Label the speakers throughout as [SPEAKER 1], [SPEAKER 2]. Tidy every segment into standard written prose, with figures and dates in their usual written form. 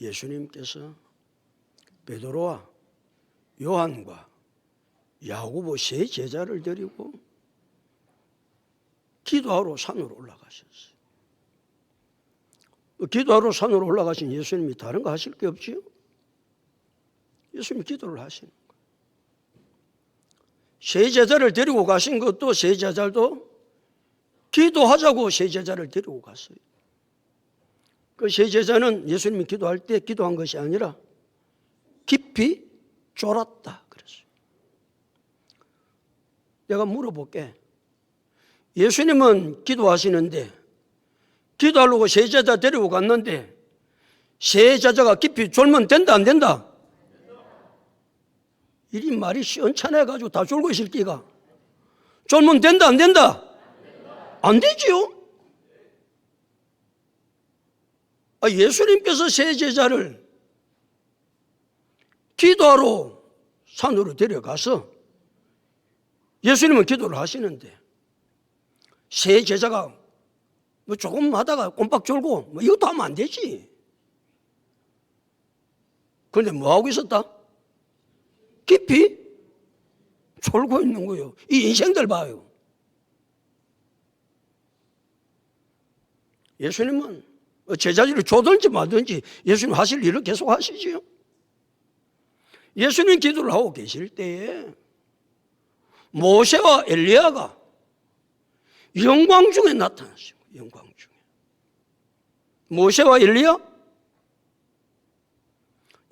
[SPEAKER 1] 예수님께서 베드로와 요한과 야고보 세 제자를 데리고 기도하러 산으로 올라가셨어요. 기도하러 산으로 올라가신 예수님이 다른 거 하실 게 없지요? 예수님이 기도를 하시는 거예요. 세 제자를 데리고 가신 것도 세 제자들도 기도하자고 세 제자를 데리고 갔어요. 그 세 제자는 예수님이 기도할 때 기도한 것이 아니라 깊이 졸았다 그랬어요. 내가 물어볼게. 예수님은 기도하시는데 기도하려고 세 제자 데리고 갔는데 세 제자가 깊이 졸면 된다 안 된다? 이 말이 시원찮아가지고 다 졸고 있을 끼가. 졸면 된다 안 된다? 안 되지요. 예수님께서 세 제자를 기도하러 산으로 데려가서 예수님은 기도를 하시는데 세 제자가 뭐 조금 하다가 꼼빡 졸고 뭐 이것도 하면 안 되지. 그런데 뭐 하고 있었다? 깊이 졸고 있는 거예요. 이 인생들 봐요. 예수님은 제자들이 조든지 말든지 예수님 하실 일을 계속 하시지요. 예수님 기도를 하고 계실 때에 모세와 엘리야가 영광 중에 나타났어요. 영광 중에. 모세와 엘리야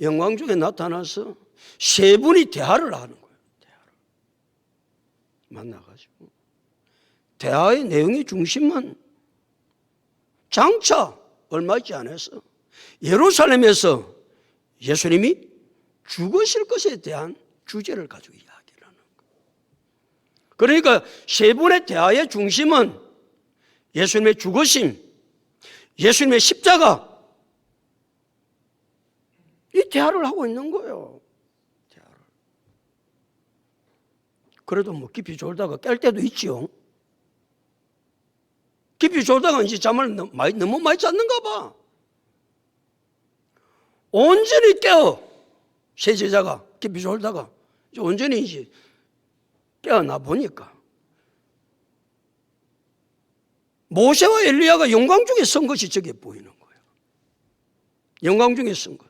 [SPEAKER 1] 영광 중에 나타나서 세 분이 대화를 하는 거예요. 대화를. 만나가지고. 대화의 내용의 중심은 장차 얼마 있지 않아서 예루살렘에서 예수님이 죽으실 것에 대한 주제를 가지고 이야기를 하는 거예요. 그러니까 세 분의 대화의 중심은 예수님의 죽으심, 예수님의 십자가, 이 대화를 하고 있는 거예요. 대화를. 그래도 뭐 깊이 졸다가 깰 때도 있지요. 깊이 졸다가 이제 잠을 너무 많이 잤는가 봐. 온전히 깨어. 세 제자가 깊이 졸다가 이제 온전히 이제 깨어나 보니까 모세와 엘리야가 영광 중에 선 것이 저게 보이는 거예요. 영광 중에 선 것.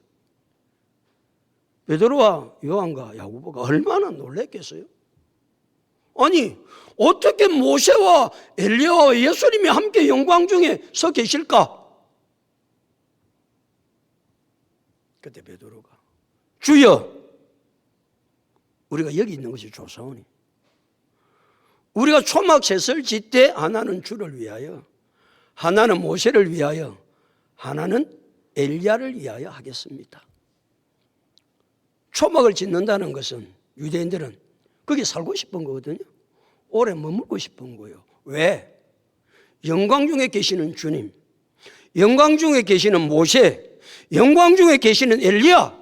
[SPEAKER 1] 베드로와 요한과 야고보가 얼마나 놀랐겠어요? 아니 어떻게 모세와 엘리야와 예수님이 함께 영광 중에 서 계실까? 그때 베드로가 주여, 우리가 여기 있는 것이 좋사오니 우리가 초막 셋을 짓되 하나는 주를 위하여, 하나는 모세를 위하여, 하나는 엘리야를 위하여 하겠습니다. 초막을 짓는다는 것은 유대인들은 거기 살고 싶은 거거든요. 오래 머물고 싶은 거예요. 왜? 영광 중에 계시는 주님, 영광 중에 계시는 모세, 영광 중에 계시는 엘리야,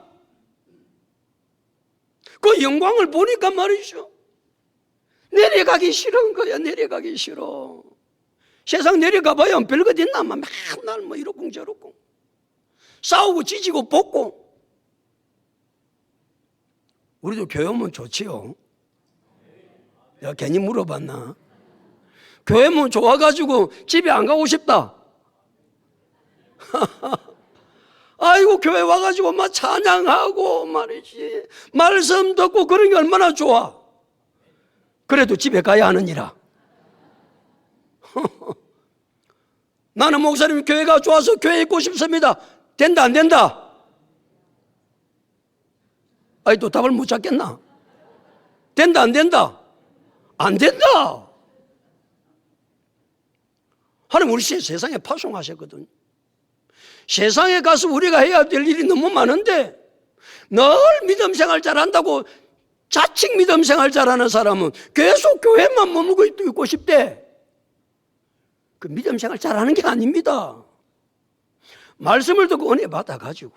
[SPEAKER 1] 그 영광을 보니까 말이죠. 내려가기 싫은 거야. 내려가기 싫어. 세상 내려가봐야 별것 있나? 맨날 뭐 이러쿵 저러쿵 싸우고 찢고 볶고. 우리도 교회 오면 좋지요. 내가 괜히 물어봤나? 교회 오면 좋아가지고 집에 안 가고 싶다. 아이고 교회 와가지고 막 찬양하고 말이지, 말씀 듣고 그런 게 얼마나 좋아. 그래도 집에 가야 하느니라. 나는 목사님 교회가 좋아서 교회에 있고 싶습니다. 된다 안 된다? 아이 또 답을 못 찾겠나? 된다 안 된다? 안 된다. 하나님 우리 세상에 파송하셨거든요. 세상에 가서 우리가 해야 될 일이 너무 많은데 늘 믿음 생활 잘한다고 자칭 믿음 생활 잘하는 사람은 계속 교회만 머물고 있고 싶대. 그 믿음 생활 잘하는 게 아닙니다. 말씀을 듣고 은혜 받아가지고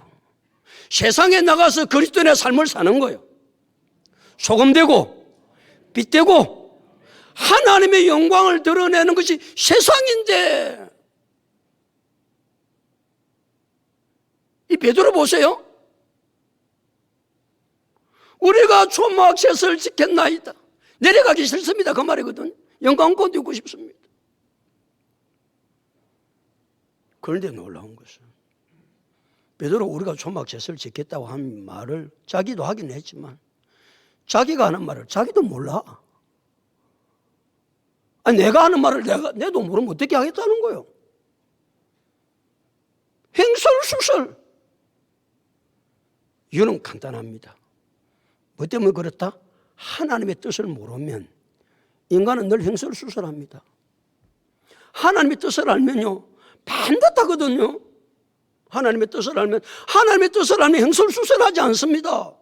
[SPEAKER 1] 세상에 나가서 그리스도인의 삶을 사는 거예요. 소금되고 빛되고 하나님의 영광을 드러내는 것이 세상인데 이 베드로 보세요. 우리가 초막셋을 지켰나이다. 내려가기 싫습니다. 그 말이거든. 영광권 누고 싶습니다. 그런데 놀라운 것은 베드로 우리가 초막셋을 지켰다고 한 말을 자기도 하긴 했지만 자기가 하는 말을 자기도 몰라. 아니, 내가 하는 말을 내도 모르면 어떻게 하겠다는 거예요. 행설수설. 이유는 간단합니다. 뭐 때문에 그렇다? 하나님의 뜻을 모르면 인간은 늘 행설수설합니다. 하나님의 뜻을 알면요 반듯하거든요. 하나님의 뜻을 알면 행설수설하지 않습니다.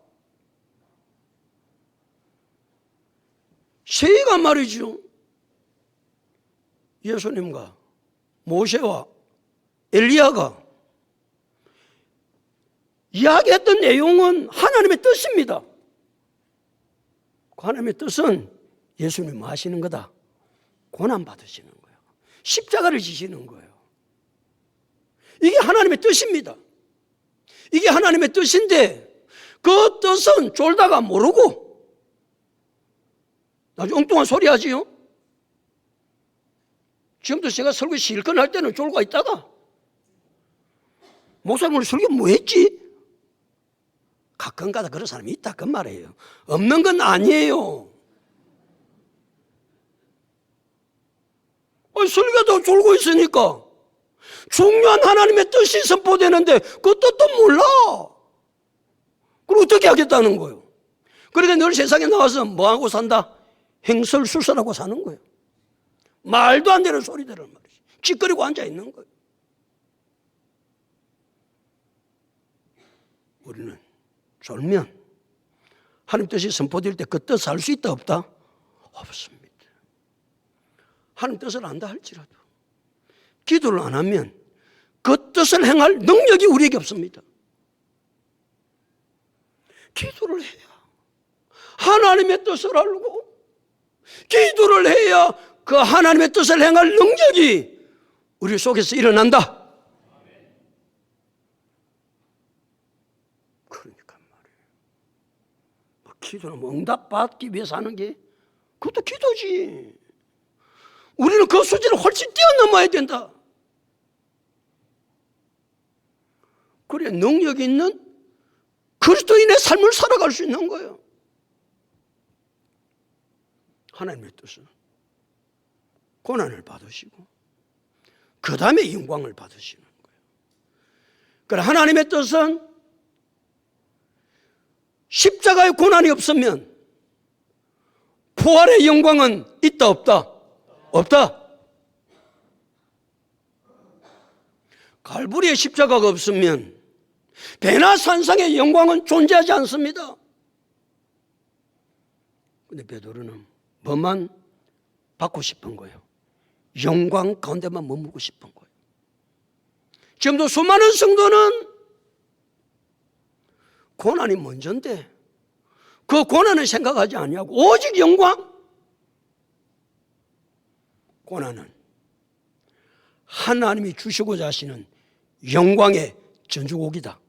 [SPEAKER 1] 세이가 말이죠. 예수님과 모세와 엘리야가 이야기했던 내용은 하나님의 뜻입니다. 그 하나님의 뜻은 예수님 하시는 거다. 고난 받으시는 거예요. 십자가를 지시는 거예요. 이게 하나님의 뜻입니다. 이게 하나님의 뜻인데 그 뜻은 졸다가 모르고 나중에 엉뚱한 소리 하지요. 지금도 제가 설교 실컷 할 때는 졸고 있다가 목사님 오늘 설교 뭐 했지? 가끔가다 그런 사람이 있다 그 말이에요. 없는 건 아니에요. 설교도 졸고 있으니까 중요한 하나님의 뜻이 선포되는데 그 뜻도 몰라. 그럼 어떻게 하겠다는 거예요? 그러니까 늘 세상에 나와서 뭐하고 산다? 행설수설하고 사는 거예요. 말도 안 되는 소리들을 말이지. 찌꺼리고 앉아 있는 거예요. 우리는 졸면 하나님 뜻이 선포될 때 그 뜻을 알 수 있다 없다? 없습니다. 하나님 뜻을 안다 할지라도 기도를 안 하면 그 뜻을 행할 능력이 우리에게 없습니다. 기도를 해야 하나님의 뜻을 알고 기도를 해야 그 하나님의 뜻을 행할 능력이 우리 속에서 일어난다. 그러니까 말이에요. 기도는 응답받기 위해서 하는 게 그것도 기도지. 우리는 그 수준을 훨씬 뛰어넘어야 된다. 그래 능력 있는 그리스도인의 삶을 살아갈 수 있는 거예요. 하나님의 뜻은 고난을 받으시고 그 다음에 영광을 받으시는 거예요. 그래 하나님의 뜻은 십자가의 고난이 없으면 부활의 영광은 있다 없다? 없다. 갈보리의 십자가가 없으면 배나 산상의 영광은 존재하지 않습니다. 근데 베드로는 뭐만 받고 싶은 거예요? 영광 가운데만 머물고 싶은 거예요. 지금도 수많은 성도는 고난이 먼저인데 그 고난을 생각하지 아니하고 오직 영광. 고난은 하나님이 주시고자 하시는 영광의 전주곡이다.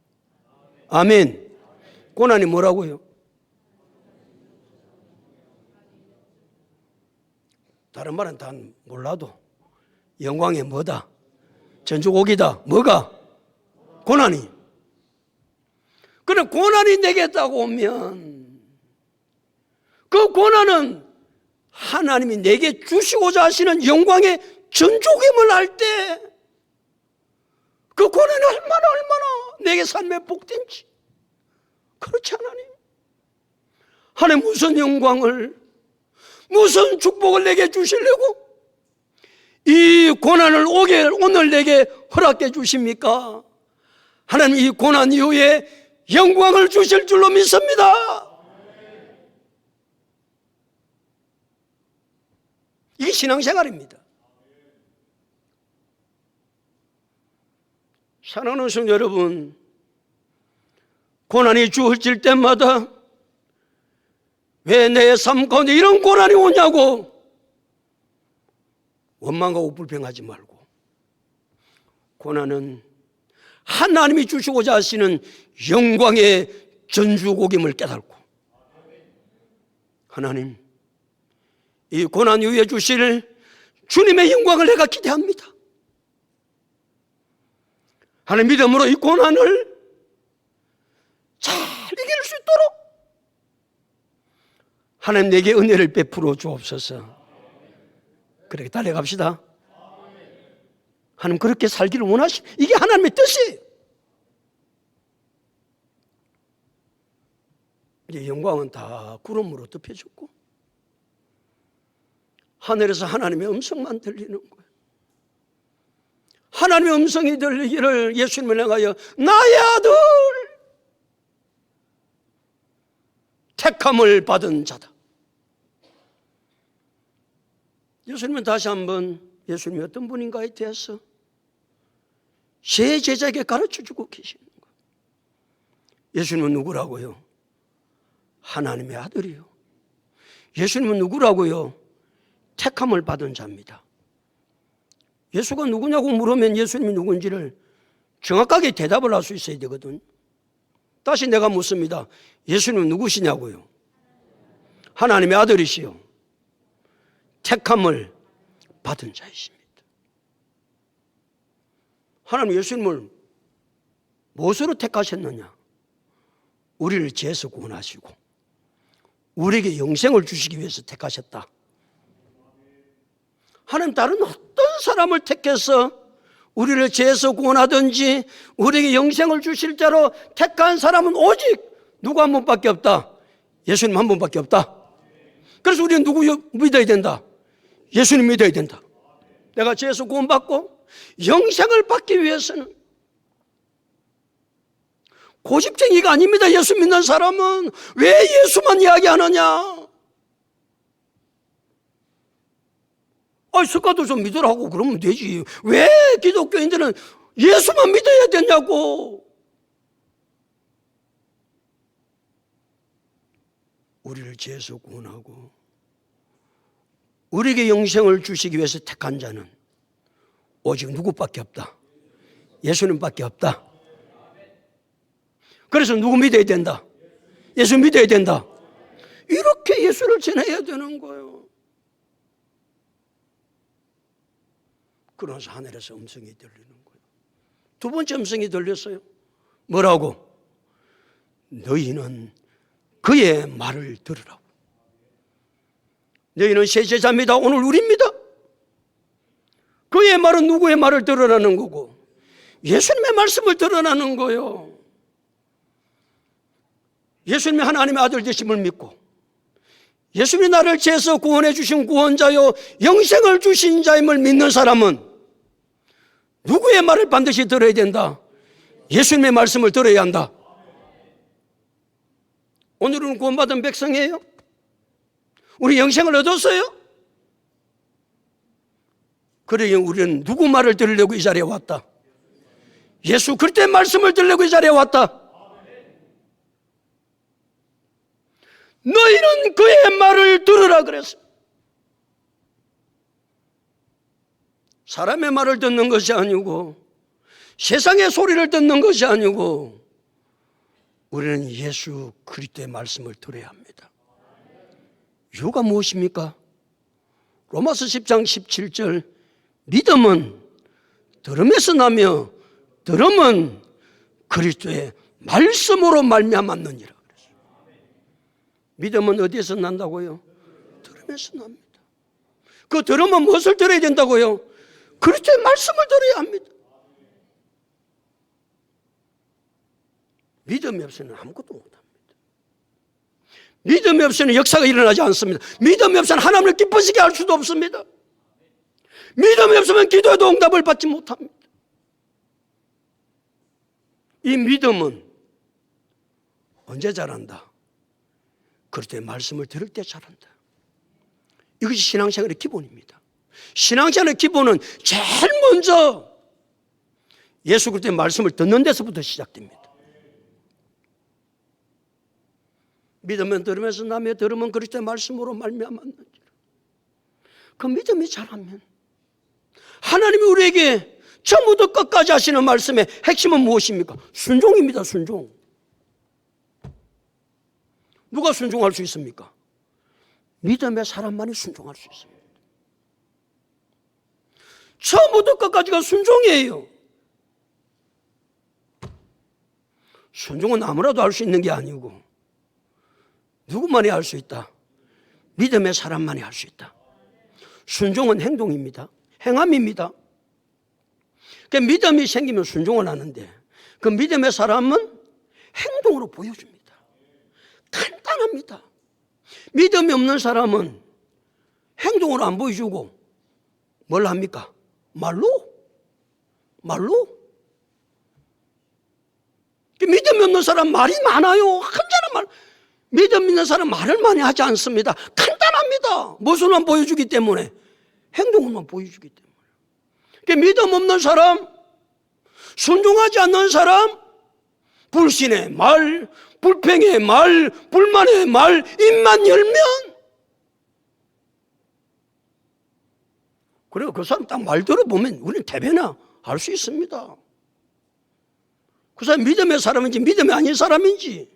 [SPEAKER 1] 아멘. 고난이 뭐라고요? 다른 말은 다 몰라도 영광의 뭐다? 전주곡이다. 뭐가? 고난이. 그래 고난이 내게 있다고 오면 그 고난은 하나님이 내게 주시고자 하시는 영광의 전족임을 알 때 그 고난이 얼마나 내게 삶의 복된지. 그렇지 하나님. 하나님 무슨 영광을 무슨 축복을 내게 주시려고 이 고난을 오늘 내게 허락해 주십니까? 하나님 이 고난 이후에 영광을 주실 줄로 믿습니다. 이게 신앙생활입니다. 사랑하는 성도 여러분, 고난이 주어질 때마다 왜 내 삶 가운데 이런 고난이 오냐고 원망하고 불평하지 말고 고난은 하나님이 주시고자 하시는 영광의 전주곡임을 깨닫고, 하나님, 이 고난 이후에 주실 주님의 영광을 내가 기대합니다. 하나님, 믿음으로 이 고난을 잘 이길 수 있도록 하나님 내게 은혜를 베풀어 주옵소서. 그렇게 달려갑시다. 하나님 그렇게 살기를 원하시는, 이게 하나님의 뜻이에요. 이제 영광은 다 구름으로 덮여졌고 하늘에서 하나님의 음성만 들리는 거예요. 하나님의 음성이 들리기를 예수님을 향하여 나의 아들, 택함을 받은 자다. 예수님은 다시 한번 예수님이 어떤 분인가에 대해서 제 제자에게 가르쳐주고 계시는 거예요. 예수님은 누구라고요? 하나님의 아들이요. 예수님은 누구라고요? 택함을 받은 자입니다. 예수가 누구냐고 물으면 예수님이 누군지를 정확하게 대답을 할 수 있어야 되거든. 다시 내가 묻습니다. 예수님은 누구시냐고요? 하나님의 아들이시요, 택함을 받은 자이십니다. 하나님 예수님을 무엇으로 택하셨느냐? 우리를 죄에서 구원하시고 우리에게 영생을 주시기 위해서 택하셨다. 하나님 다른 어떤 사람을 택해서 우리를 죄에서 구원하든지 우리에게 영생을 주실 자로 택한 사람은 오직 누구 한 분밖에 없다. 예수님 한 분밖에 없다. 그래서 우리는 누구 믿어야 된다? 예수님 믿어야 된다. 내가 죄에서 구원받고 영생을 받기 위해서는 고집쟁이가 아닙니다. 예수 믿는 사람은 왜 예수만 이야기하느냐? 석가도 좀 믿으라고 그러면 되지. 왜 기독교인들은 예수만 믿어야 되냐고. 우리를 죄에서 구원하고 우리에게 영생을 주시기 위해서 택한 자는 오직 누구밖에 없다. 예수님밖에 없다. 그래서 누구 믿어야 된다? 예수 믿어야 된다. 이렇게 예수를 전해야 되는 거예요. 그러면서 하늘에서 음성이 들리는 거예요. 두 번째 음성이 들렸어요. 뭐라고? 너희는 그의 말을 들으라고. 너희는 새 제자입니다. 오늘 우리입니다. 그의 말은 누구의 말을 들으라는 거고 예수님의 말씀을 들으라는 거예요. 예수님이 하나님의 아들 되심을 믿고 예수님이 나를 죄에서 구원해 주신 구원자요 영생을 주신 자임을 믿는 사람은 누구의 말을 반드시 들어야 된다? 예수님의 말씀을 들어야 한다. 오늘은 구원받은 백성이에요? 우리 영생을 얻었어요? 그래 우리는 누구 말을 들으려고 이 자리에 왔다? 예수 그리스도의 말씀을 들으려고 이 자리에 왔다. 너희는 그의 말을 들으라 그랬어. 사람의 말을 듣는 것이 아니고 세상의 소리를 듣는 것이 아니고 우리는 예수 그리스도의 말씀을 들어야 합니다. 이유가 무엇입니까? 로마서 10장 17절 믿음은 들음에서 나며 들음은 그리스도의 말씀으로 말미암았느니라. 믿음은 어디에서 난다고요? 들음에서 납니다. 그 들으면 무엇을 들어야 된다고요? 그리스도의 말씀을 들어야 합니다. 믿음이 없이는 아무것도 못합니다. 믿음이 없이는 역사가 일어나지 않습니다. 믿음이 없이는 하나님을 기쁘시게 할 수도 없습니다. 믿음이 없으면 기도에도 응답을 받지 못합니다. 이 믿음은 언제 자란다? 그리스도의 말씀을 들을 때 자란다. 이것이 신앙생활의 기본입니다. 신앙생활의 기본은 제일 먼저 예수 그리스도의 말씀을 듣는 데서부터 시작됩니다. 믿으면 들으면서 나며 들으면 그리스도의 말씀으로 말미암았느니라. 그 믿음이 자라면 하나님이 우리에게 처음부터 끝까지 하시는 말씀의 핵심은 무엇입니까? 순종입니다. 순종. 누가 순종할 수 있습니까? 믿음의 사람만이 순종할 수 있습니다. 처음부터 끝까지가 순종이에요. 순종은 아무라도 할 수 있는 게 아니고 누구만이 할 수 있다? 믿음의 사람만이 할 수 있다. 순종은 행동입니다. 행함입니다. 그 믿음이 생기면 순종을 하는데 그 믿음의 사람은 행동으로 보여줍니다. 간단합니다. 믿음이 없는 사람은 행동으로 안 보여주고 뭘 합니까? 말로? 믿음이 없는 사람 말이 많아요. 한자는 말. 믿음 있는 사람 말을 많이 하지 않습니다. 간단합니다. 모습만 보여주기 때문에, 행동만 보여주기 때문에. 믿음 없는 사람, 순종하지 않는 사람, 불신의 말, 불평의 말, 불만의 말, 입만 열면 그리고 그 사람 딱 말 들어보면 우리는 대변나 알 수 있습니다. 그 사람 믿음의 사람인지 믿음이 아닌 사람인지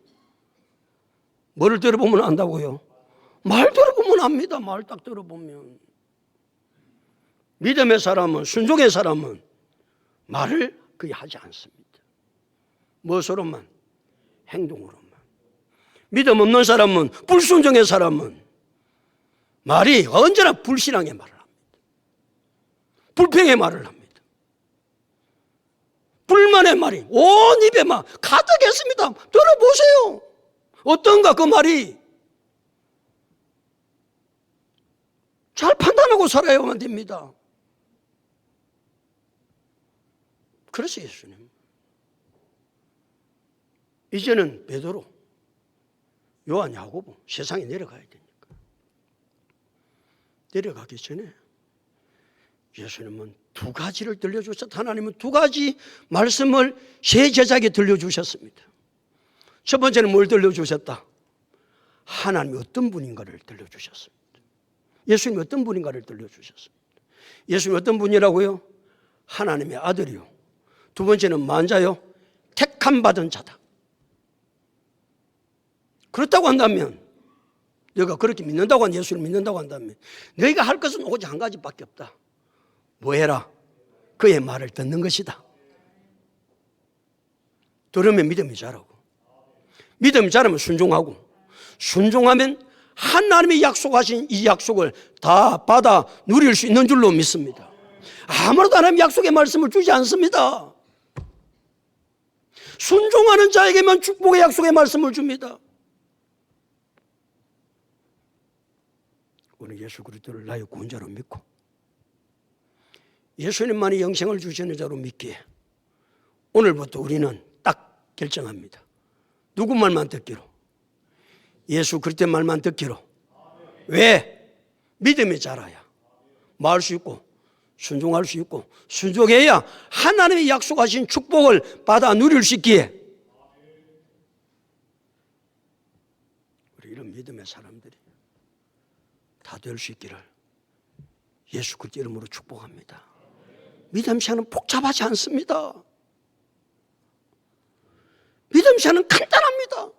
[SPEAKER 1] 뭐를 들어보면 안다고요? 말 들어보면 압니다. 말 딱 들어보면. 믿음의 사람은, 순종의 사람은 말을 거의 하지 않습니다. 무엇으로만? 행동으로만. 믿음 없는 사람은, 불순종의 사람은 말이 언제나 불신앙의 말을 합니다. 불평의 말을 합니다. 불만의 말이 온 입에 막 가득했습니다. 들어보세요. 어떤가 그 말이. 잘 판단하고 살아야만 됩니다. 그래서 예수님 이제는 베드로, 요한, 야고보 세상에 내려가야 되니까 내려가기 전에 예수님은 두 가지를 들려주셨다. 하나님은 두 가지 말씀을 세 제자에게 들려주셨습니다. 첫 번째는 뭘 들려주셨다? 하나님이 어떤 분인가를 들려주셨습니다. 예수님이 어떤 분인가를 들려주셨습니다. 예수님이 어떤 분이라고요? 하나님의 아들이요. 두 번째는 만자요, 택함 받은 자다. 그렇다고 한다면, 너가 그렇게 믿는다고 한 예수를 믿는다고 한다면 너희가 할 것은 오직 한 가지밖에 없다. 뭐 해라? 그의 말을 듣는 것이다. 들으면 믿음이 자라고, 믿음이 자라면 순종하고, 순종하면 하나님이 약속하신 이 약속을 다 받아 누릴 수 있는 줄로 믿습니다. 아무래도 하나님 약속의 말씀을 주지 않습니다. 순종하는 자에게만 축복의 약속의 말씀을 줍니다. 우리 예수 그리스도를 나의 구원자로 믿고 예수님만이 영생을 주시는 자로 믿기에 오늘부터 우리는 딱 결정합니다. 누구 말만 듣기로? 예수 그리스도의 말만 듣기로. 왜? 믿음이 자라야 말할 수 있고 순종할 수 있고, 순종해야 하나님이 약속하신 축복을 받아 누릴 수 있기에 우리 이런 믿음의 사람들이 다 될 수 있기를 예수 그리스도 이름으로 축복합니다. 믿음 시간은 복잡하지 않습니다. 믿음 시간은 간단합니다.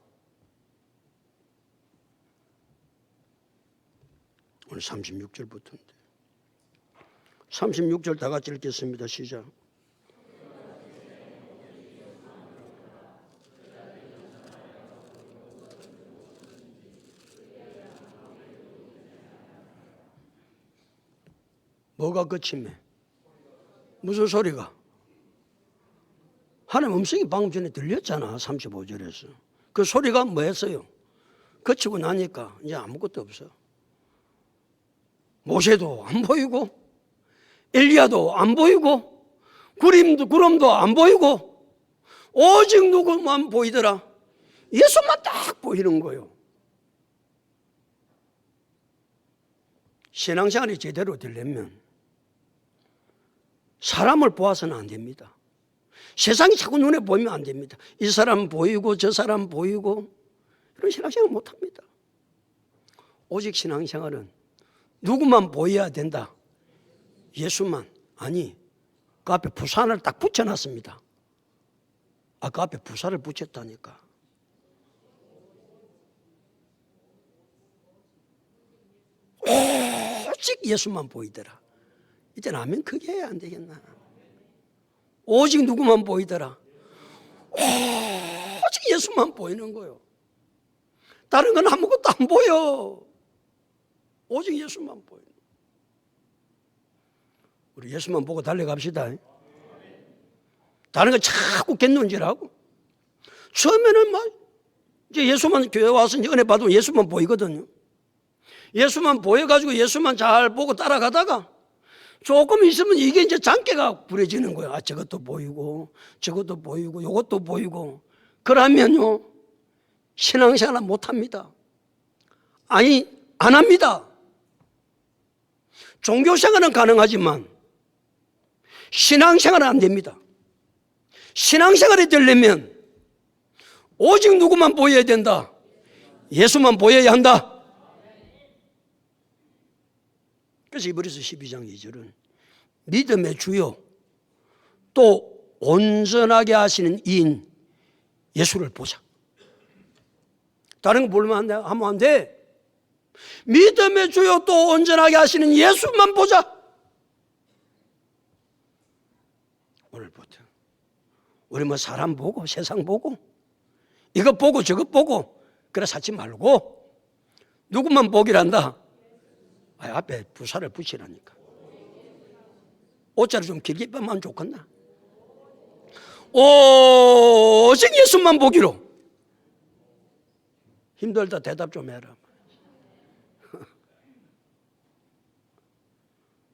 [SPEAKER 1] 오늘 36절부터인데 36절 다 같이 읽겠습니다. 시작. 뭐가 거침해? 무슨 소리가? 하나님 음성이 방금 전에 들렸잖아. 35절에서. 그 소리가 뭐였어요? 거치고 나니까 이제 아무것도 없어. 모세도 안 보이고 엘리야도 안 보이고 구름도 안 보이고 오직 누구만 보이더라? 예수만 딱 보이는 거예요. 신앙생활이 제대로 되려면 사람을 보아서는 안 됩니다. 세상이 자꾸 눈에 보이면 안 됩니다. 이 사람 보이고 저 사람 보이고 이런 신앙생활 못합니다. 오직 신앙생활은 누구만 보여야 된다? 예수만. 아니, 그 앞에 부산을 딱 붙여놨습니다. 그 앞에 부산을 붙였다니까. 오직 예수만 보이더라. 이제는 아멘 크게 해야 안 되겠나. 오직 누구만 보이더라. 오직 예수만 보이는 거요. 다른 건 아무것도 안 보여. 오직 예수만 보이는 거예요. 우리 예수만 보고 달려갑시다. 다른 건 자꾸 갯눈질하고. 처음에는 막 이제 예수만 교회 와서 이제 은혜 받으면 예수만 보이거든요. 예수만 보여가지고 예수만 잘 보고 따라가다가 조금 있으면 이게 이제 장기가 부려지는 거예요. 저것도 보이고 저것도 보이고 요것도 보이고. 그러면요 신앙생활 못합니다. 아니 안 합니다. 종교생활은 가능하지만 신앙생활은 안 됩니다. 신앙생활이 되려면 오직 누구만 보여야 된다. 예수만 보여야 한다. 그래서 히브리서 12장 2절은 믿음의 주요 또 온전하게 하시는 이인 예수를 보자. 다른 거 보면 하면 안 돼. 믿음의 주요 또 온전하게 하시는 예수만 보자. 오늘부터 우리 뭐 사람 보고 세상 보고 이것 보고 저것 보고 그래 사지 말고 누구만 보기란다. 앞에 부사를 붙이라니까. 오자를 좀 길게 빼면 좋겠나? 오직 예수만 보기로. 힘들다 대답 좀 해라.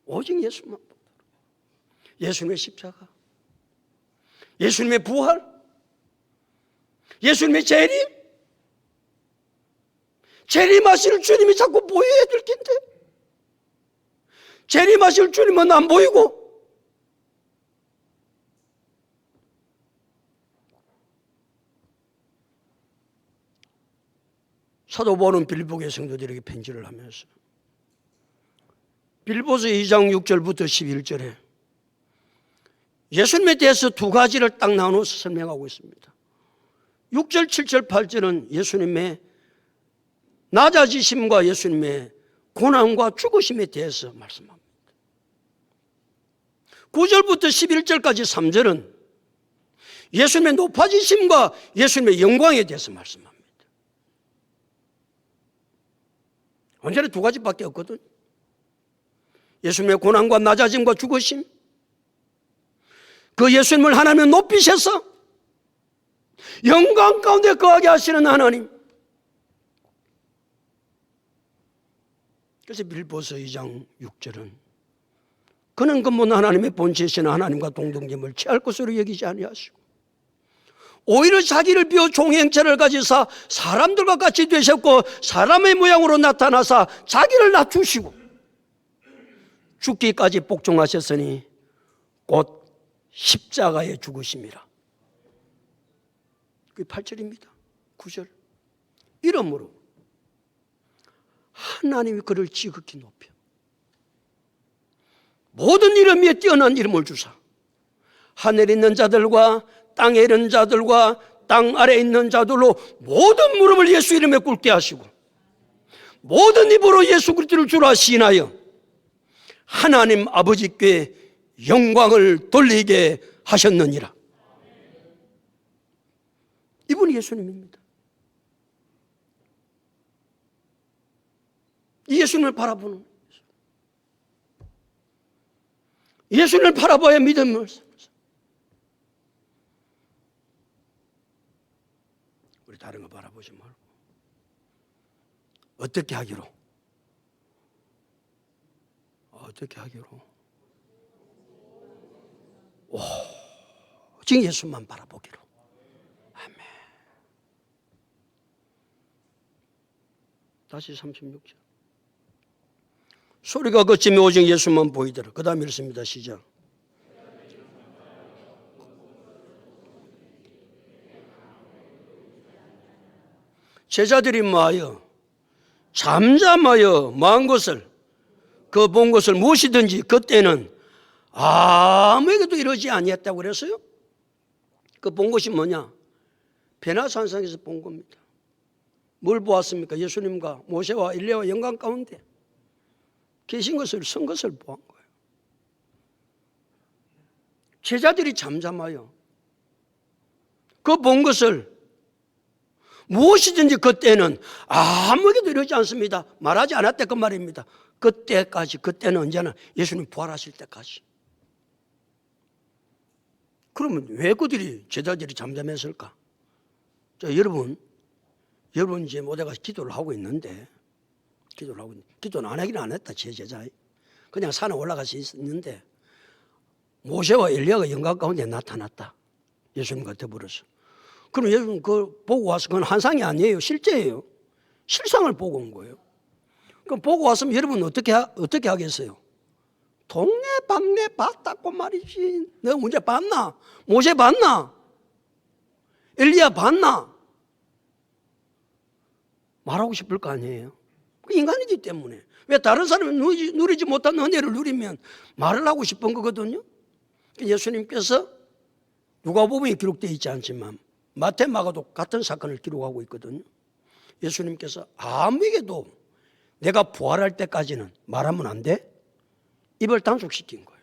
[SPEAKER 1] 오직 예수만 보기로. 예수님의 십자가, 예수님의 부활, 예수님의 재림하실 주님이 자꾸 보여야 될 텐데 재림하실 주님은 안 보이고 사도 바울은 빌립보교회 성도들에게 편지를 하면서 빌립보서 2장 6절부터 11절에 예수님에 대해서 두 가지를 딱 나눠서 설명하고 있습니다. 6절, 7절, 8절은 예수님의 낮아지심과 예수님의 고난과 죽으심에 대해서 말씀합니다. 9절부터 11절까지 3절은 예수님의 높아지심과 예수님의 영광에 대해서 말씀합니다. 언제나 두 가지밖에 없거든. 예수님의 고난과 낮아짐과 죽으심, 그 예수님을 하나님은 높이셔서 영광 가운데 거하게 하시는 하나님. 그래서 빌립보서 2장 6절은 그는 근본 하나님의 본체이신 하나님과 동등됨을 취할 것으로 여기지 아니하시고 오히려 자기를 비워 종의 형체를 가지사 사람들과 같이 되셨고 사람의 모양으로 나타나사 자기를 낮추시고 죽기까지 복종하셨으니 곧 십자가에 죽으심이라. 그게 8절입니다. 9절. 이러므로 하나님이 그를 지극히 높여 모든 이름 위에 뛰어난 이름을 주사 하늘에 있는 자들과 땅에 있는 자들과 땅 아래에 있는 자들로 모든 무릎을 예수 이름에 꿇게 하시고 모든 입으로 예수 그리스도를 주라 시인하여 하나님 아버지께 영광을 돌리게 하셨느니라. 이분이 예수님입니다. 이 예수님을 바라보는 예수님을 바라봐야 믿음을 우리 다른 거 바라보지 말고 어떻게 하기로 오직 예수만 바라보기로. 아멘. 다시 36절. 소리가 거치며 오직 예수만 보이더라. 그 다음 읽습니다. 시작. 제자들이 뭐하여 잠잠하여 마은 것을 그 본 것을 무엇이든지 그때는 아무에게도 이러지 아니했다고 그랬어요. 그 본 것이 뭐냐? 베나산상에서 본 겁니다. 뭘 보았습니까? 예수님과 모세와 엘리야와 영광 가운데 계신 것을, 선 것을 보한 거예요. 제자들이 잠잠하여 그 본 것을 무엇이든지 그때는 아무에게도 이러지 않습니다. 말하지 않았대 그 말입니다. 그때까지, 그때는 언제나 예수님 부활하실 때까지. 그러면 왜 그들이, 제자들이 잠잠했을까? 자, 여러분 이제 모두가 기도를 하고 있는데, 기도는 안 하긴 안 했다, 제 제자. 그냥 산에 올라가서 있었는데, 모세와 엘리야가 영광 가운데 나타났다. 예수님과 더불어서. 그럼 여러분 그걸 보고 와서, 그건 환상이 아니에요. 실제예요. 실상을 보고 온 거예요. 그럼 보고 왔으면 여러분 어떻게 하겠어요? 동네방네 봤다고 말이지. 너 문제 봤나? 모세 봤나? 엘리야 봤나? 말하고 싶을 거 아니에요. 그 인간이기 때문에. 왜 다른 사람이 누리지 못한 은혜를 누리면 말을 하고 싶은 거거든요. 예수님께서 누가복음에 기록되어 있지 않지만 마태, 마가도 같은 사건을 기록하고 있거든요. 예수님께서 아무에게도 내가 부활할 때까지는 말하면 안 돼? 입을 단속시킨 거예요.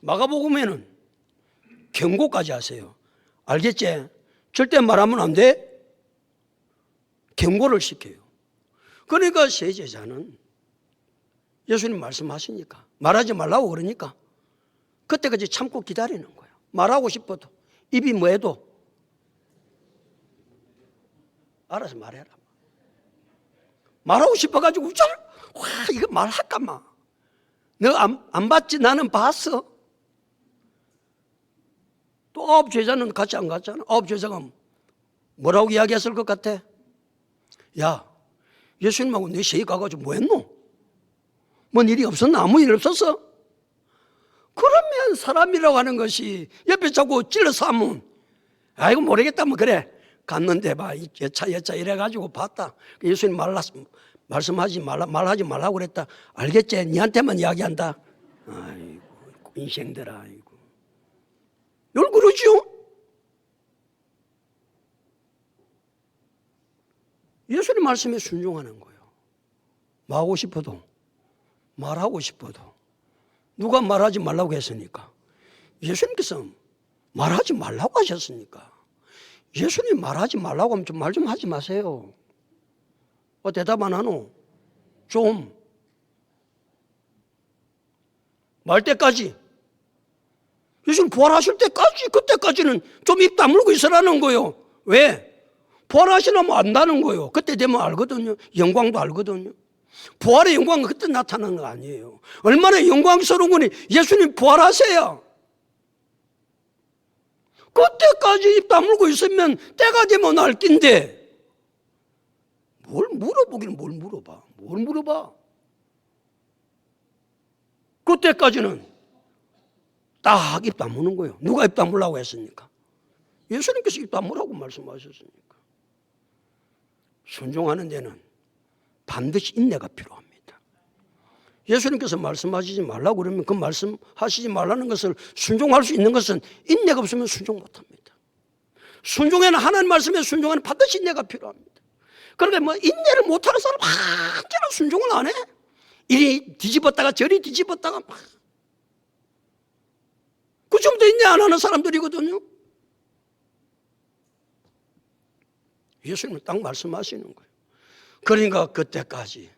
[SPEAKER 1] 마가복음에는 경고까지 하세요. 알겠지? 절대 말하면 안 돼? 경고를 시켜요. 그러니까 세 제자는 예수님 말씀하시니까, 말하지 말라고 그러니까 그때까지 참고 기다리는 거예요. 말하고 싶어도, 입이 뭐해도 알아서 말해라. 말하고 싶어가지고 와, 이거 말할까 마. 너 안 봤지? 나는 봤어. 또 9 제자는 같이 안 갔잖아. 9 제자가 뭐라고 이야기했을 것 같아? 야, 예수님하고 너 셋이 가가지고 뭐 했노? 뭔 일이 없었나? 아무 일 없었어? 그러면 사람이라고 하는 것이 옆에 자꾸 찔러서 하면, 아이고 모르겠다 뭐 그래. 갔는데 봐, 여차 이래가지고 봤다. 예수님 말씀하지 말하지 말라고 그랬다. 알겠지? 니한테만 이야기한다. 아이고 인생들아, 아이고. 널 그러지요? 예수님 말씀에 순종하는 거예요. 말하고 싶어도, 말하고 싶어도. 누가 말하지 말라고 했으니까? 예수님께서 말하지 말라고 하셨으니까. 예수님 말하지 말라고 하면 좀 말 좀 하지 마세요. 대답 안 하노? 좀. 말 때까지. 예수님 부활하실 때까지, 그때까지는 좀 입 다물고 있으라는 거예요. 왜? 부활하시려면 안다는 거예요. 그때 되면 알거든요. 영광도 알거든요. 부활의 영광은 그때 나타나는 거 아니에요. 얼마나 영광스러운 거니 예수님 부활하세요. 그때까지 입 다물고 있으면 때가 되면 알 낀데 뭘 물어보기는 뭘 물어봐. 그때까지는 딱 입 다무는 거예요. 누가 입 다물라고 했습니까? 예수님께서 입 다물라고 말씀하셨으니까. 순종하는 데는 반드시 인내가 필요합니다. 예수님께서 말씀하시지 말라고 그러면 그 말씀하시지 말라는 것을 순종할 수 있는 것은 인내가 없으면 순종 못합니다. 순종에는 하나님 말씀에 순종하는 반드시 인내가 필요합니다. 그러니까 뭐 인내를 못하는 사람 언제나 순종을 안 해. 이리 뒤집었다가 저리 뒤집었다가 막. 그 정도 인내 안 하는 사람들이거든요. 예수님은 딱 말씀하시는 거예요. 그러니까 그때까지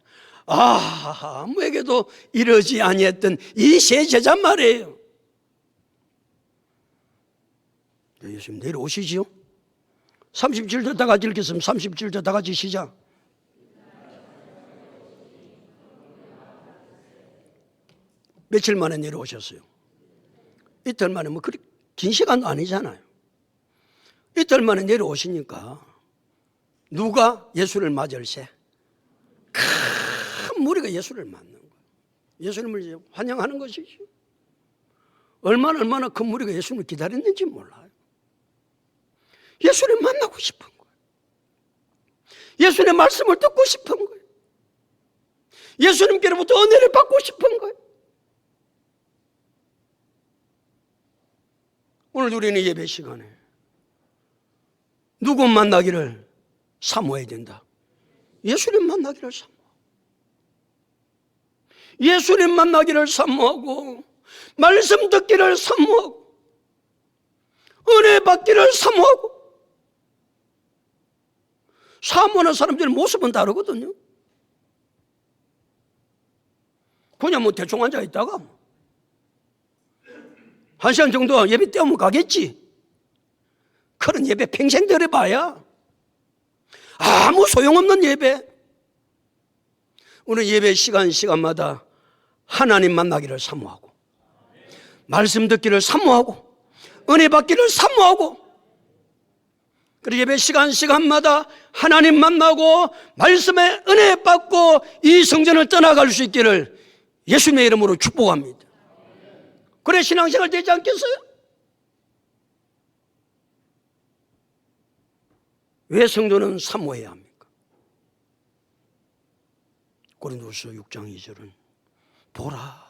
[SPEAKER 1] 아무에게도 이러지 아니했던 이 세 제자 말이에요. 예수님 내려오시지요. 37절 다 같이 읽겠습니다. 37절 다 같이 시작. 며칠 만에 내려오셨어요. 이틀 만에 뭐 그렇게 긴 시간도 아니잖아요. 이틀 만에 내려오시니까 누가 예수를 맞을세? 큰 무리가 예수를 맞는 거예요. 예수님을 이제 환영하는 것이죠. 얼마나 큰 무리가 예수님을 기다렸는지 몰라요. 예수님 만나고 싶은 거예요. 예수님의 말씀을 듣고 싶은 거예요. 예수님께로부터 은혜를 받고 싶은 거예요. 오늘 우리는 예배 시간에 누구 만나기를 사모해야 된다. 예수님 만나기를 사모하고, 예수님 만나기를 사모하고, 말씀 듣기를 사모하고, 은혜 받기를 사모하고. 사모하는 사람들의 모습은 다르거든요. 그냥 뭐 대충 앉아 있다가 1시간 정도 예배 때우면 가겠지. 그런 예배 평생 들어봐야 아무 소용없는 예배. 우리 예배 시간마다 하나님 만나기를 사모하고, 말씀 듣기를 사모하고, 은혜 받기를 사모하고, 그리고 예배 시간마다 하나님 만나고 말씀에 은혜 받고 이 성전을 떠나갈 수 있기를 예수님의 이름으로 축복합니다. 그래 신앙생활 되지 않겠어요? 왜 성도는 사모해야 합니까? 고린도후서 6장 2절은 보라,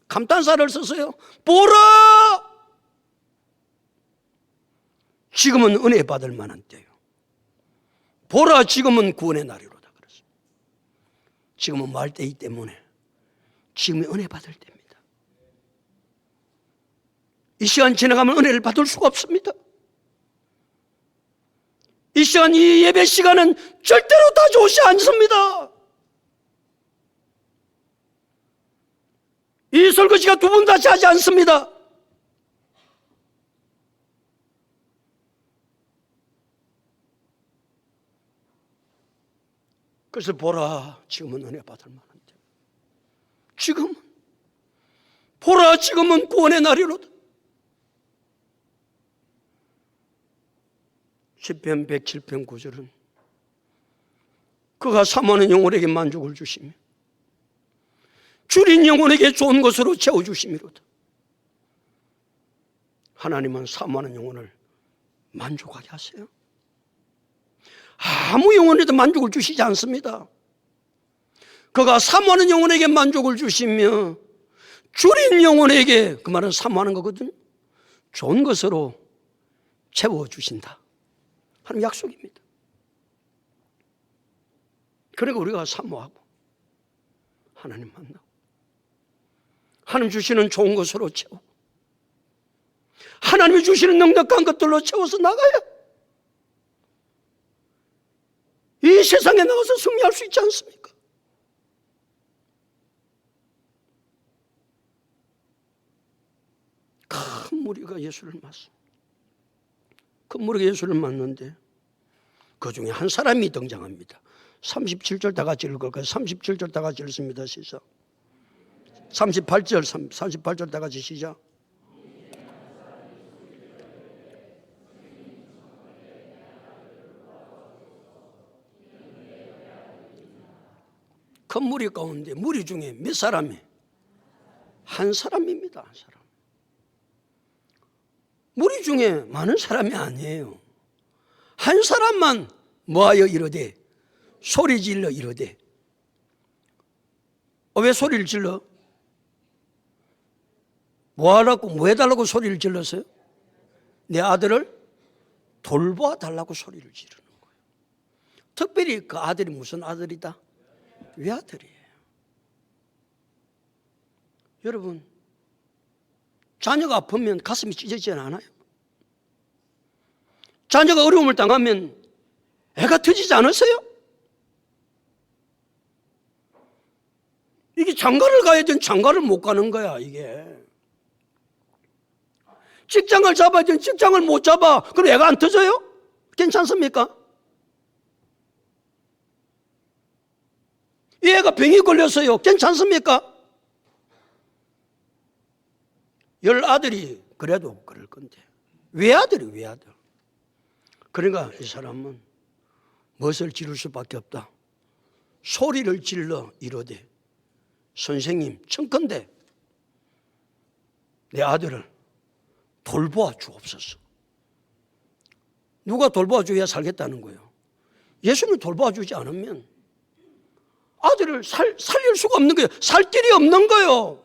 [SPEAKER 1] 감탄사를 썼어요. 보라! 지금은 은혜 받을 만한 때요. 보라, 지금은 구원의 날이로다 그랬습니다. 지금은 뭐 할 때이기 때문에 지금이 은혜 받을 때입니다. 이 시간 지나가면 은혜를 받을 수가 없습니다. 이 시간, 이 예배 시간은 절대로 다 좋지 않습니다. 이 설거지가 두 번 다시 하지 않습니다. 그래서 보라, 지금은 은혜 받을 만한데, 지금은 보라, 지금은 구원의 날이로다. 시편 107편 9절은 그가 사모하는 영혼에게 만족을 주시며 줄인 영혼에게 좋은 것으로 채워주심이로다. 하나님은 사모하는 영혼을 만족하게 하세요. 아무 영혼에도 만족을 주시지 않습니다. 그가 사모하는 영혼에게 만족을 주시며 줄인 영혼에게, 그 말은 사모하는 거거든요, 좋은 것으로 채워주신다 하는 약속입니다. 그러니까 우리가 사모하고 하나님 만나고 하나님 주시는 좋은 것으로 채우고 하나님이 주시는 넉넉한 것들로 채워서 나가야 이 세상에 나와서 승리할 수 있지 않습니까? 큰 무리가 예수를 맞습니다. 큰 무리가 예수를 맞는데 그 중에 한 사람이 등장합니다. 37절 다 같이 읽을까요? 37절 다 같이 읽습니다. 시작. 38절 다 같이 시작. 큰 무리 가운데 무리 중에 몇 사람이? 한 사람입니다. 한 사람. 무리 중에 많은 사람이 아니에요. 한 사람만 뭐하여 이르되 소리 질러 이르되. 왜 소리를 질러? 뭐하라고, 뭐 해달라고 소리를 질렀어요? 내 아들을 돌보아 달라고 소리를 지르는 거예요. 특별히 그 아들이 무슨 아들이다? 외아들이에요. 여러분, 자녀가 아프면 가슴이 찢어지지 않아요? 자녀가 어려움을 당하면 애가 터지지 않으세요? 이게 장가를 가야 되는 장가를 못 가는 거야, 이게. 직장을 잡아야 되는 직장을 못 잡아. 그럼 애가 안 터져요? 괜찮습니까? 이 애가 병이 걸렸어요. 괜찮습니까? 10아들이 그래도 그럴 건데. 외아들이 외아들. 그러니까 이 사람은 무엇을 지를 수밖에 없다. 소리를 질러 이르되 선생님 청컨대 내 아들을 돌보아 주옵소서. 누가 돌보아 줘야 살겠다는 거예요? 예수님이 돌보아 주지 않으면 아들을 살릴 수가 없는 거예요. 살 길이 없는 거예요.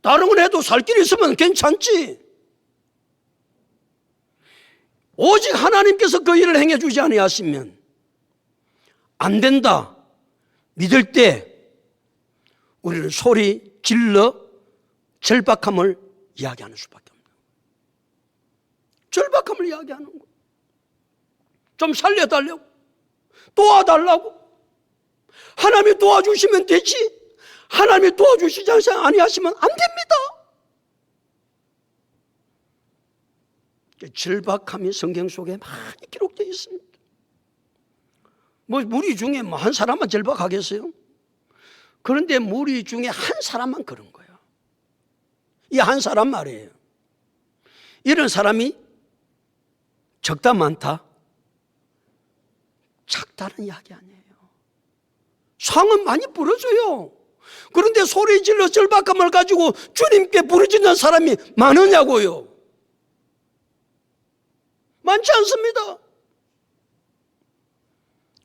[SPEAKER 1] 다른 건 해도 살 길이 있으면 괜찮지. 오직 하나님께서 그 일을 행해주지 아니하시면 안 된다 믿을 때 우리는 소리 질러 절박함을 이야기하는 수밖에 없는 거예요. 절박함을 이야기하는 거예요. 좀 살려달라고, 도와달라고. 하나님이 도와주시면 되지, 하나님이 도와주시지 아니하시면 안 됩니다. 절박함이 성경 속에 많이 기록되어 있습니다. 뭐 무리 중에 뭐 한 사람만 절박하겠어요? 그런데 무리 중에 한 사람만 그런 거예요. 이 한 사람 말이에요. 이런 사람이 적다 많다? 작다는 이야기 아니에요. 상은 많이 부러져요. 그런데 소리 질러 절박함을 가지고 주님께 부르짖는 사람이 많으냐고요. 많지 않습니다.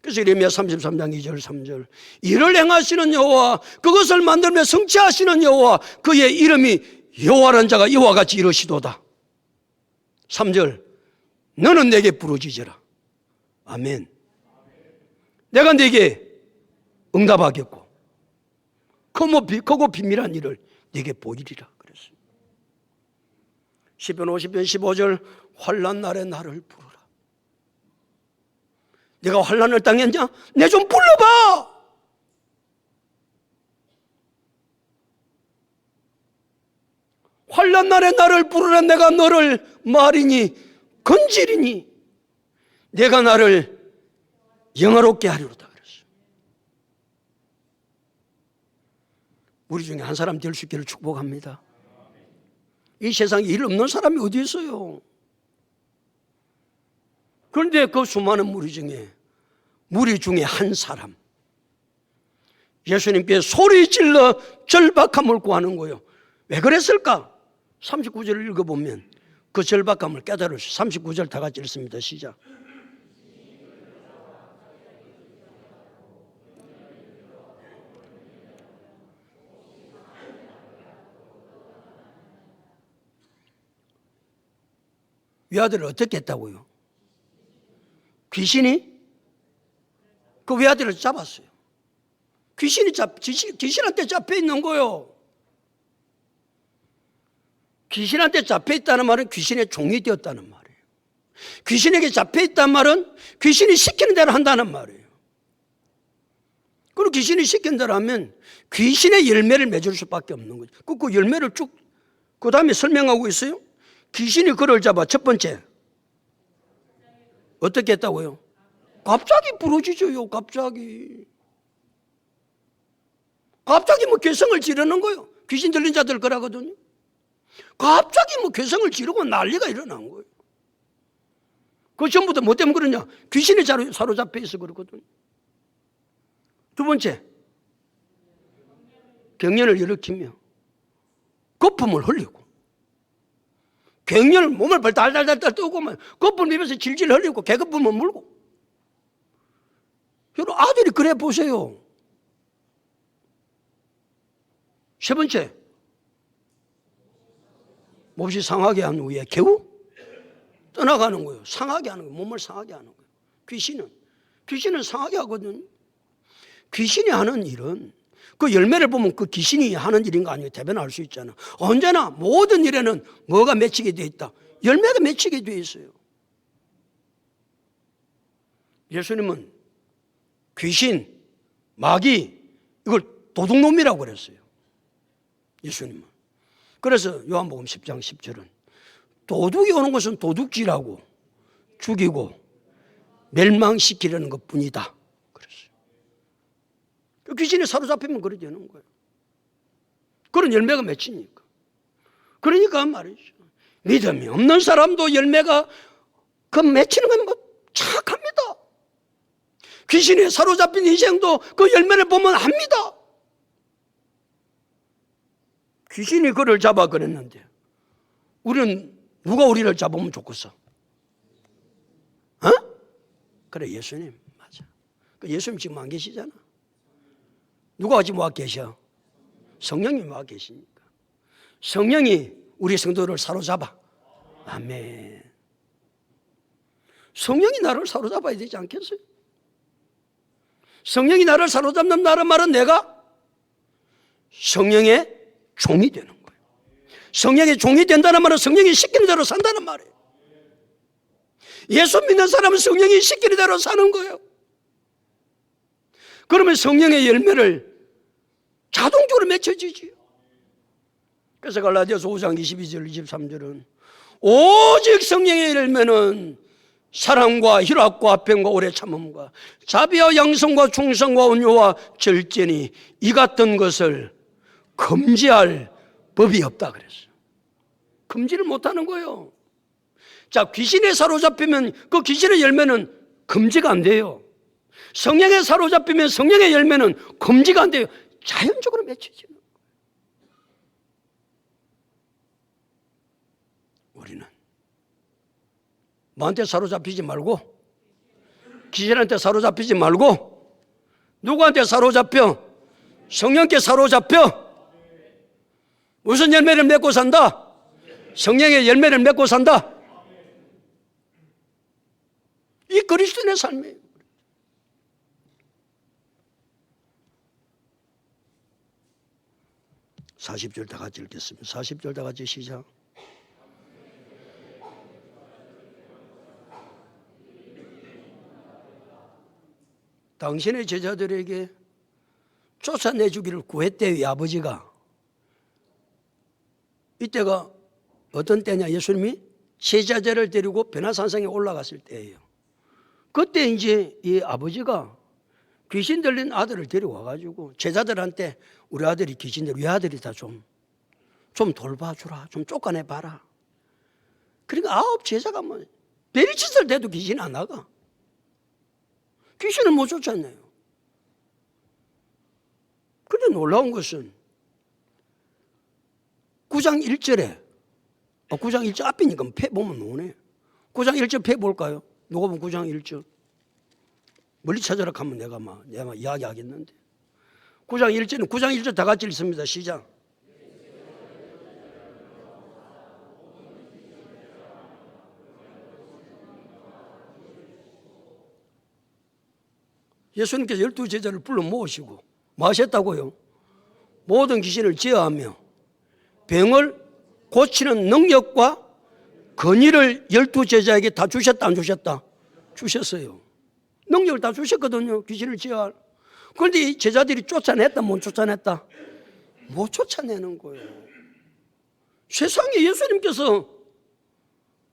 [SPEAKER 1] 그래서 이레미야 33장 2절 3절 이를 행하시는 여호와 그것을 만들며 성취하시는 여호와 그의 이름이 여호와라는 자가 이와 같이 이르시도다. 3절 너는 내게 부르짖으라. 아멘. 내가 내게 응답하겠고 크고 비밀한 일을 내게 보이리라 그랬어요. 시편 50편 15절 환난 날에 나를 부르라. 내가 환난을 당했냐? 내 좀 불러봐. 환난 날에 나를 부르라. 내가 너를 말이니 건지리니 내가 나를 영화롭게 하리로다 그랬어요. 우리 중에 한 사람 될 수 있기를 축복합니다. 이 세상에 일 없는 사람이 어디 있어요? 그런데 그 수많은 무리 중에 한 사람 예수님께 소리 질러 절박함을 구하는 거예요. 왜 그랬을까? 39절을 읽어보면 그 절박함을 깨달을 수 39절 다 같이 읽습니다. 시작. 외아들을 어떻게 했다고요? 귀신이 그 외아들을 잡았어요. 귀신한테 잡혀 있는 거예요. 귀신한테 잡혀 있다는 말은 귀신의 종이 되었다는 말이에요. 귀신에게 잡혀 있다는 말은 귀신이 시키는 대로 한다는 말이에요. 그리고 귀신이 시키는 대로 하면 귀신의 열매를 맺을 수밖에 없는 거죠. 그 열매를 쭉 그 다음에 설명하고 있어요. 귀신이 그를 잡아 첫 번째 어떻게 했다고요? 갑자기 부러지죠요. 갑자기 뭐 괴성을 지르는 거예요. 귀신 들린 자들 그러거든요. 갑자기 뭐 괴성을 지르고 난리가 일어난 거예요. 그 전부터 뭐 때문에 그러냐? 귀신이 사로잡혀 있어 그러거든요. 두 번째, 경련을 일으키며 거품을 흘리고 경련을 몸을 달달달 뜨고 거품을 입에서 질질 흘리고 개거품을 물고. 여러분 아들이 그래 보세요. 세 번째, 몹시 상하게 한 후에 겨우 떠나가는 거예요. 상하게 하는 거예요. 몸을 상하게 하는 거예요. 귀신은 상하게 하거든요. 귀신이 하는 일은 그 열매를 보면 그 귀신이 하는 일인 거 아니에요. 대변할 수 있잖아. 언제나 모든 일에는 뭐가 맺히게 되어 있다? 열매가 맺히게 되어 있어요. 예수님은 귀신, 마귀 이걸 도둑놈이라고 그랬어요. 예수님은. 그래서 요한복음 10장 10절은 도둑이 오는 것은 도둑질하고 죽이고 멸망시키려는 것뿐이다 그랬어요. 귀신이 사로잡히면 그렇게 되는 거예요. 그런 열매가 맺히니까. 그러니까 말이죠. 믿음이 없는 사람도 열매가 그 맺히는 건 뭐 착합니다. 귀신에 사로잡힌 인생도 그 열매를 보면 합니다. 귀신이 그를 잡아 그랬는데 우리는 누가 우리를 잡으면 좋겠어? 어? 그래 예수님 맞아. 예수님 지금 안 계시잖아. 누가 지금 와 계셔? 성령님 와 계시니까. 성령이 우리 성도를 사로잡아. 아멘. 성령이 나를 사로잡아야 되지 않겠어요? 성령이 나를 사로잡는다는 말은 내가 성령의 종이 되는 거예요. 성령의 종이 된다는 말은 성령이 시키는 대로 산다는 말이에요. 예수 믿는 사람은 성령이 시키는 대로 사는 거예요. 그러면 성령의 열매를 자동적으로 맺혀지지요. 그래서 갈라디아서 5장 22절 23절은 오직 성령의 열매는 사랑과 희락과 평과 오래 참음과 자비와 양성과 충성과 온유와 절제니 이 같은 것을 금지할 법이 없다 그랬어요. 금지를 못하는 거예요. 자, 귀신에 사로잡히면 그 귀신의 열매는 금지가 안 돼요. 성령에 사로잡히면 성령의 열매는 금지가 안 돼요. 자연적으로 맺혀지는 거예요. 우리는 뭐한테 사로잡히지 말고, 귀신한테 사로잡히지 말고, 누구한테 사로잡혀? 성령께 사로잡혀. 무슨 열매를 맺고 산다? 성령의 열매를 맺고 산다. 이 그리스도인의 삶이에요. 40절 다 같이 읽겠습니다. 40절 다 같이 시작. 당신의 제자들에게 쫓아내주기를 구했대요, 이 아버지가. 이때가 어떤 때냐? 예수님이 제자들을 데리고 변화산성에 올라갔을 때예요. 그때 이제 이 아버지가 귀신 들린 아들을 데려와가지고 제자들한테 우리 아들이 귀신 들린 외아들이 다 좀 돌봐주라, 좀 쫓아내봐라. 그러니까 9 제자가 뭐 베리짓을 대도 귀신 안 나가. 귀신을 못 쫓아내요. 그런데 놀라운 것은 9장 1절에 9장 1절 앞이니까 펴 보면 나오네. 9장 1절 펴 볼까요? 누가 보면 9장 1절. 멀리 찾아라 하면 내가 이야기하겠는데. 9장 1절은 9장 1절 다 같이 읽습니다. 시작. 예수님께서 12제자를 불러 모으시고 뭐 하셨다고요? 모든 귀신을 제어하며 병을 고치는 능력과 권위를 12제자에게 다 주셨다 안 주셨다? 주셨어요. 능력을 다 주셨거든요. 귀신을 제어할. 그런데 이 제자들이 쫓아냈다 못 쫓아냈다? 못 쫓아내는 거예요. 세상에 예수님께서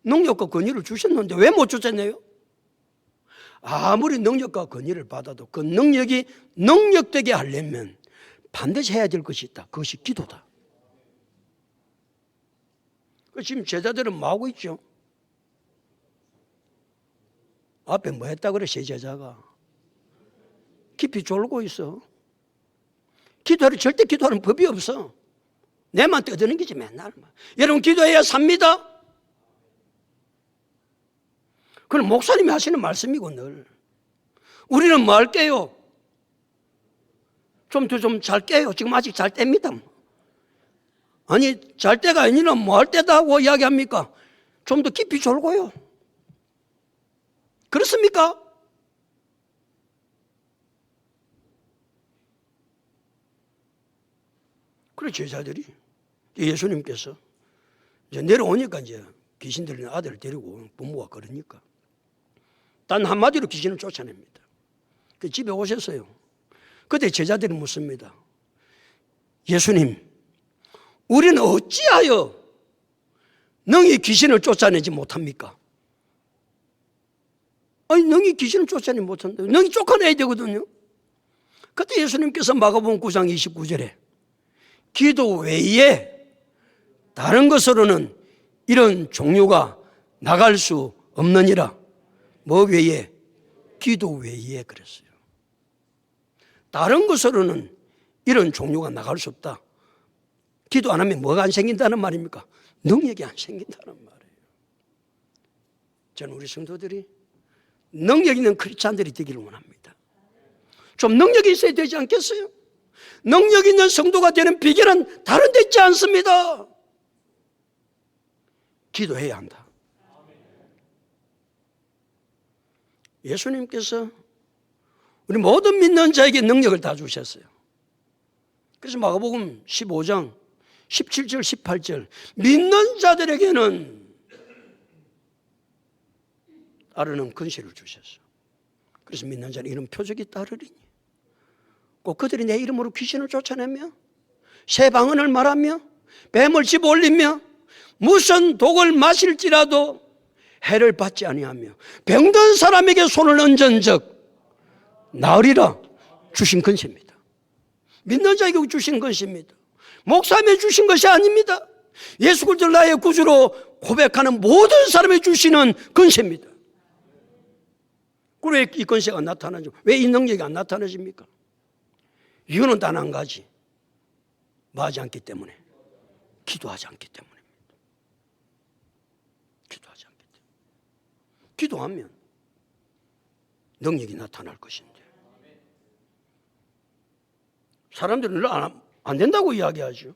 [SPEAKER 1] 능력과 권위를 주셨는데 왜 못 쫓아내요? 아무리 능력과 권위를 받아도 그 능력이 능력되게 하려면 반드시 해야 될 것이 있다. 그것이 기도다. 지금 제자들은 뭐 하고 있죠? 앞에 뭐 했다 그래? 세 제자가 깊이 졸고 있어. 절대 기도하는 법이 없어. 내만 떠드는 게지 맨날. 여러분 기도해야 삽니다. 그건 목사님이 하시는 말씀이고 늘. 우리는 뭐 할게요? 좀 잘 깨요. 지금 아직 잘 뗍니다. 아니 잘 때가 아니라 뭐 할 때다 하고 이야기합니까? 좀 더 깊이 졸고요. 그렇습니까? 그래 제자들이 예수님께서 이제 내려오니까 이제 귀신 들린 아들을 데리고 부모가 그러니까 단 한마디로 귀신을 쫓아냅니다. 그 집에 오셨어요. 그때 제자들이 묻습니다. 예수님, 우리는 어찌하여 능히 귀신을 쫓아내지 못합니까? 아니 능히 귀신을 쫓아내지 못한다. 능히 쫓아내야 되거든요. 그때 예수님께서 마가복음 9장 29절에 기도 외에 다른 것으로는 이런 종류가 나갈 수 없느니라. 뭐 외에? 기도 외에 그랬어요. 다른 것으로는 이런 종류가 나갈 수 없다. 기도 안 하면 뭐가 안 생긴다는 말입니까? 능력이 안 생긴다는 말이에요. 저는 우리 성도들이 능력 있는 크리스찬들이 되기를 원합니다. 좀 능력이 있어야 되지 않겠어요? 능력 있는 성도가 되는 비결은 다른 데 있지 않습니다. 기도해야 한다. 예수님께서 우리 모든 믿는 자에게 능력을 다 주셨어요. 그래서 마가복음 15장 17절 18절 믿는 자들에게는 따르는 근시를 주셨어요. 그래서 믿는 자는 이런 표적이 따르리니 꼭 그들이 내 이름으로 귀신을 쫓아내며 새 방언을 말하며 뱀을 집어올리며 무슨 독을 마실지라도 해를 받지 아니하며 병든 사람에게 손을 얹은즉 나으리라 주신 근시입니다. 믿는 자에게 주신 것입니다. 목사님이 주신 것이 아닙니다. 예수 그리스도를 나의 구주로 고백하는 모든 사람이 주시는 근시입니다. 왜 이 근시가 안 나타나죠? 왜 이 능력이 안 나타나집니까? 이유는 단 한 가지. 뭐 하지 않기 때문에? 기도하지 않기 때문입니다. 기도하지 않기 때문에. 기도하면 능력이 나타날 것인데 사람들은 안 된다고 이야기하죠.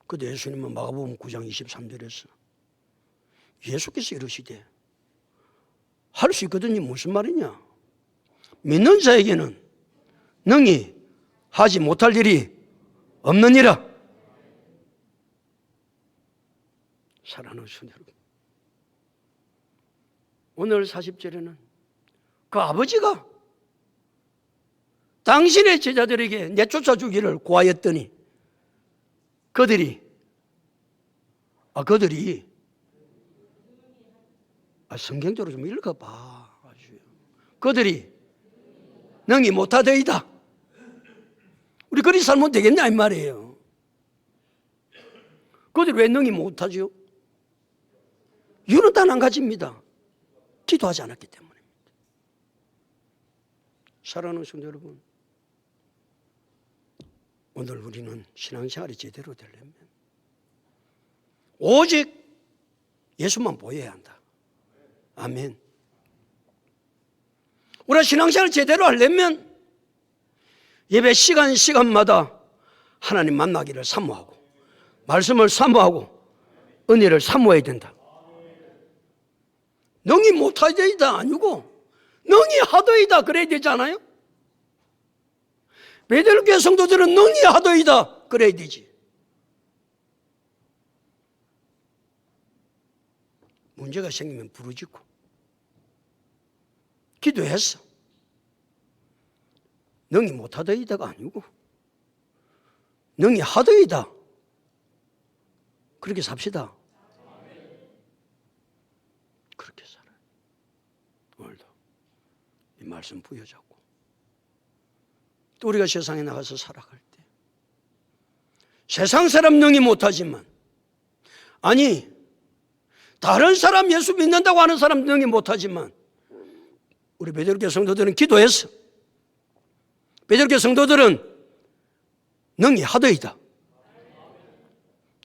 [SPEAKER 1] 그런데 예수님은 마가복음 9장 23절에서 예수께서 이러시되 할 수 있거든요. 무슨 말이냐? 믿는 자에게는 능히 하지 못할 일이 없느니라. 사랑하는 성도 여러분, 오늘 40절에는 그 아버지가 당신의 제자들에게 내쫓아 주기를 고하였더니 그들이 성경적으로 좀 읽어봐. 그들이 능히 못하더이다. 우리 그리 살면 되겠냐 이 말이에요. 그들이 왜 능히 못하죠? 이유는 단 한 가지입니다. 기도하지 않았기 때문입니다. 사랑하는 성도 여러분, 오늘 우리는 신앙생활이 제대로 되려면 오직 예수만 보여야 한다. 아멘. 우리가 신앙생활을 제대로 하려면 예배 시간마다 하나님 만나기를 사모하고 말씀을 사모하고 은혜를 사모해야 된다. 능히 못하더이다 아니고 능히 하더이다 그래야 되잖아요. 베들교회 성도들은 능히 하더이다 그래야 되지. 문제가 생기면 부르짖고 기도했어. 능히 못하더이다가 아니고 능히 하더이다. 그렇게 삽시다. 그렇게 살아요. 오늘도 이 말씀 부여잡고 또 우리가 세상에 나가서 살아갈 때 세상 사람 능히 못하지만 아니 다른 사람 예수 믿는다고 하는 사람 능히 못하지만 우리 베드로교회 성도들은 기도했어. 베드로교회 성도들은 능히 하더이다.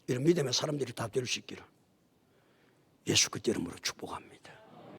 [SPEAKER 1] 이런 믿음의 사람들이 다 될 수 있기를 예수 그리스도 이름으로 축복합니다.